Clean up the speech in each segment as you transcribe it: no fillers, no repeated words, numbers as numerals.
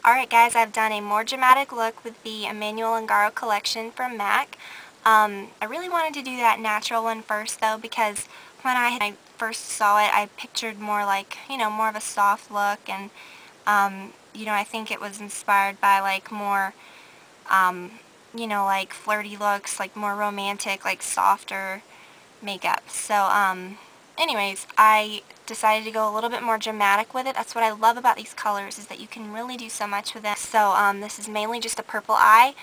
Alright guys, I've done a more dramatic look with the Emanuel Ungaro collection from MAC. I really wanted to do that natural one first though, because when I first saw it I pictured more like, more of a soft look, and I think it was inspired by like more, like flirty looks, like more romantic, like softer makeup. So, anyways, I decided to go a little bit more dramatic with it. That's what I love about these colors, is that you can really do so much with them. So, this is mainly just a purple eye,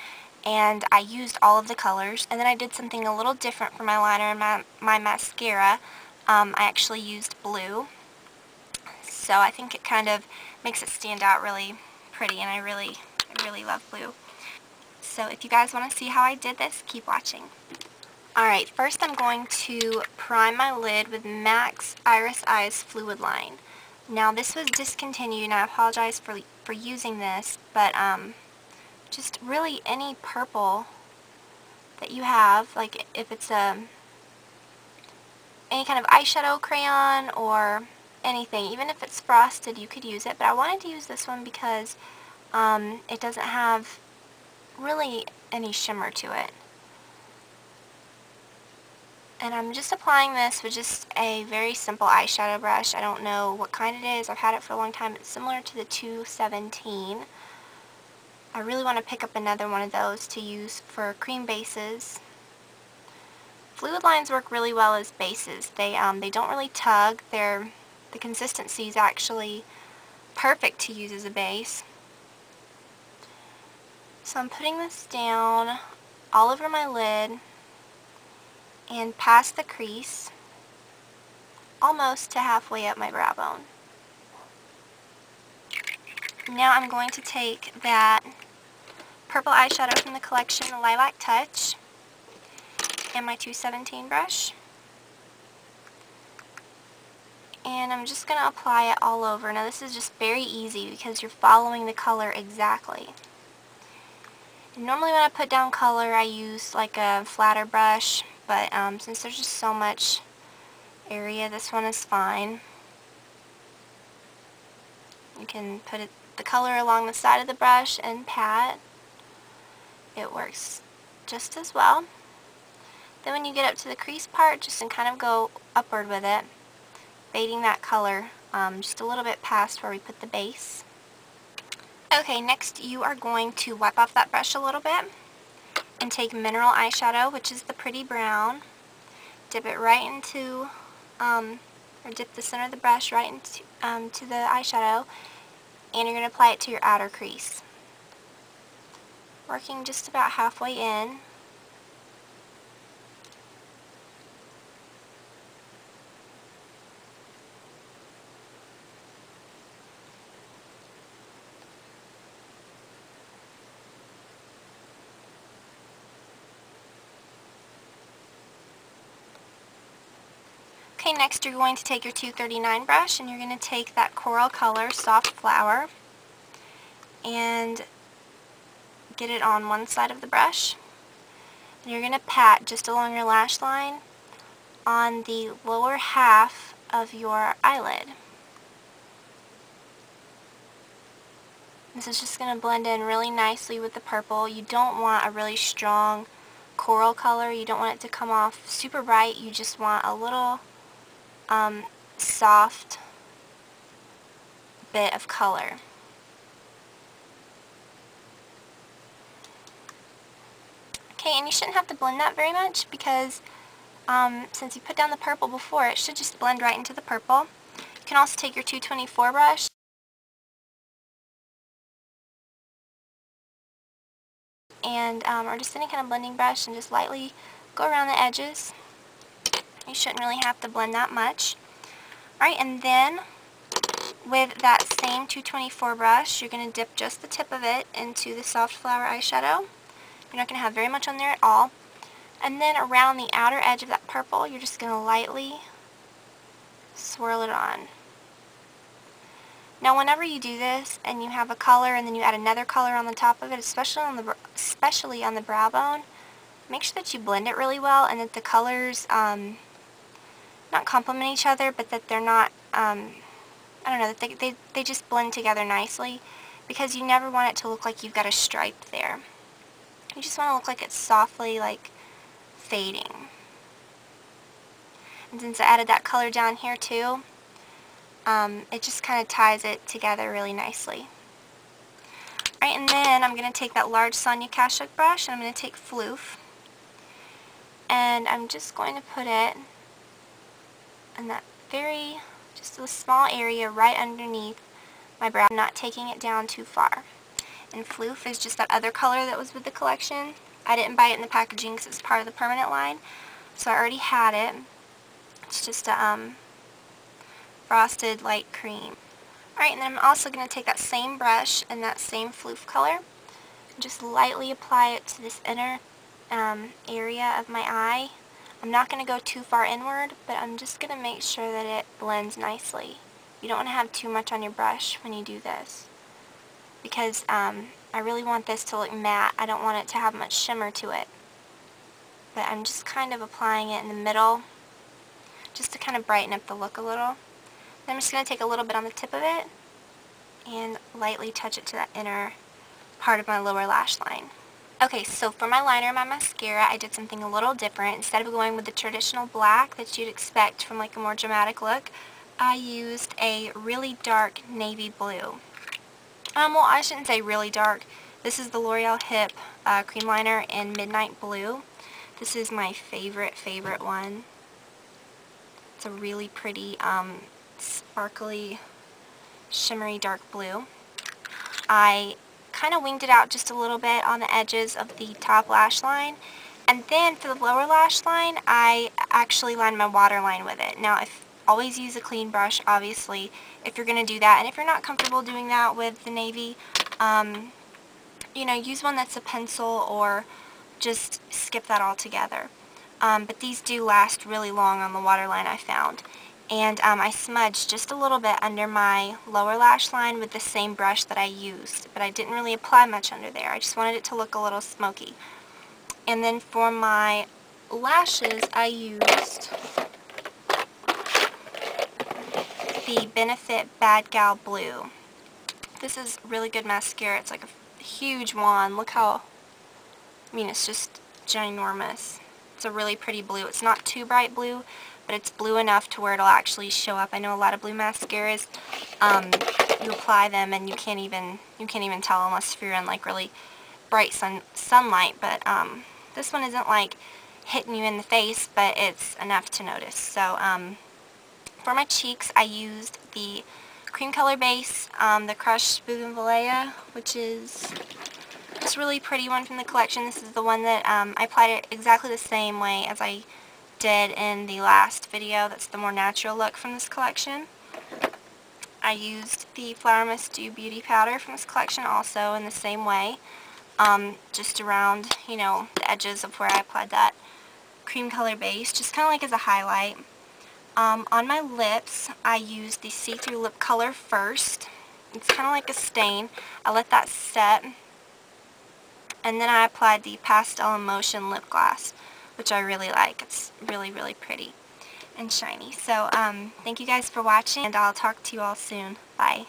and I used all of the colors. And then I did something a little different for my liner and my mascara. I actually used blue. So I think it kind of makes it stand out really pretty, and I really love blue. So if you guys want to see how I did this, keep watching. Alright, first I'm going to prime my lid with MAC's Iris Eyes Fluid Line. Now this was discontinued, and I apologize for using this, but just really any purple that you have, like if it's any kind of eyeshadow crayon or anything, even if it's frosted, you could use it. But I wanted to use this one because it doesn't have really any shimmer to it. And I'm just applying this with just a very simple eyeshadow brush. I don't know what kind it is. I've had it for a long time. It's similar to the 217. I really want to pick up another one of those to use for cream bases. Fluid lines work really well as bases. They don't really tug. The consistency is actually perfect to use as a base. So I'm putting this down all over my lid and past the crease, almost to halfway up my brow bone. Now I'm going to take that purple eyeshadow from the collection, the Lilac Touch, and my 217 brush, and I'm just going to apply it all over. Now this is just very easy because you're following the color exactly. And normally when I put down color I use like a flatter brush, but since there's just so much area, this one is fine. You can put the color along the side of the brush and pat. It works just as well. Then when you get up to the crease part, just kind of go upward with it, fading that color just a little bit past where we put the base. Okay, next you are going to wipe off that brush a little bit and take mineral eyeshadow, which is the pretty brown. Dip it right into, or dip the center of the brush right into to the eyeshadow, and you're going to apply it to your outer crease. Working just about halfway in. Okay, next you're going to take your 239 brush, and you're going to take that coral color, Soft Flower, and get it on one side of the brush. And you're going to pat just along your lash line on the lower half of your eyelid. This is just going to blend in really nicely with the purple. You don't want a really strong coral color. You don't want it to come off super bright. You just want a little soft bit of color. Okay, and you shouldn't have to blend that very much because since you put down the purple before, it should just blend right into the purple. You can also take your 224 brush and or just any kind of blending brush and just lightly go around the edges. You shouldn't really have to blend that much. Alright, and then with that same 224 brush, you're going to dip just the tip of it into the Soft Flower eyeshadow. You're not going to have very much on there at all. And then around the outer edge of that purple, you're just going to lightly swirl it on. Now whenever you do this and you have a color and then you add another color on the top of it, especially on the brow bone, make sure that you blend it really well and that the colors not complement each other, but that they're not, I don't know, that they just blend together nicely. because you never want it to look like you've got a stripe there. You just want to look like it's softly like fading. And since I added that color down here too, it just kind of ties it together really nicely. Alright, and then I'm going to take that large Sonia Kashuk brush and I'm going to take Floof. And I'm just going to put it in that just a small area right underneath my brow. I'm not taking it down too far. And Floof is just that other color that was with the collection. I didn't buy it in the packaging because it's part of the permanent line, so I already had it. It's just a frosted light cream. Alright, and then I'm also going to take that same brush and that same Floof color and just lightly apply it to this inner area of my eye. I'm not going to go too far inward, but I'm just going to make sure that it blends nicely. You don't want to have too much on your brush when you do this, because I really want this to look matte. I don't want it to have much shimmer to it. But I'm just kind of applying it in the middle just to kind of brighten up the look a little. Then I'm just going to take a little bit on the tip of it and lightly touch it to that inner part of my lower lash line. Okay, so for my liner and my mascara, I did something a little different. Instead of going with the traditional black that you'd expect from like a more dramatic look, I used a really dark navy blue. Well, I shouldn't say really dark. This is the L'Oreal Hip cream liner in Midnight Blue. This is my favorite one. It's a really pretty, sparkly, shimmery dark blue. I kind of winged it out just a little bit on the edges of the top lash line. And then for the lower lash line, I actually lined my waterline with it. Now, always use a clean brush, obviously, if you're going to do that. And if you're not comfortable doing that with the navy, you know, use one that's a pencil or just skip that altogether. But these do last really long on the waterline, I found. And I smudged just a little bit under my lower lash line with the same brush that I used. But I didn't really apply much under there. I just wanted it to look a little smoky. And then for my lashes, I used the Benefit Bad Gal Blue. This is really good mascara. It's like a huge wand. Look how, I mean, it's just ginormous. It's a really pretty blue. It's not too bright blue, but it's blue enough to where it'll actually show up. I know a lot of blue mascaras, you apply them and you can't even tell unless you're in like really bright sunlight. But this one isn't like hitting you in the face, but it's enough to notice. So for my cheeks, I used the cream color base, the Crushed Bougainvillea, which is this really pretty one from the collection. This is the one that I applied it exactly the same way as I did in the last video. That's the more natural look from this collection. I used the Flower Mist Dew Beauty Powder from this collection also in the same way, just around, you know, the edges of where I applied that cream color base, just kind of like as a highlight. On my lips, I used the See-Through Lip Color first. It's kind of like a stain. I let that set, and then I applied the Pastel Emotion Lip Gloss, which I really like. It's really, really pretty and shiny. So, thank you guys for watching, and I'll talk to you all soon. Bye.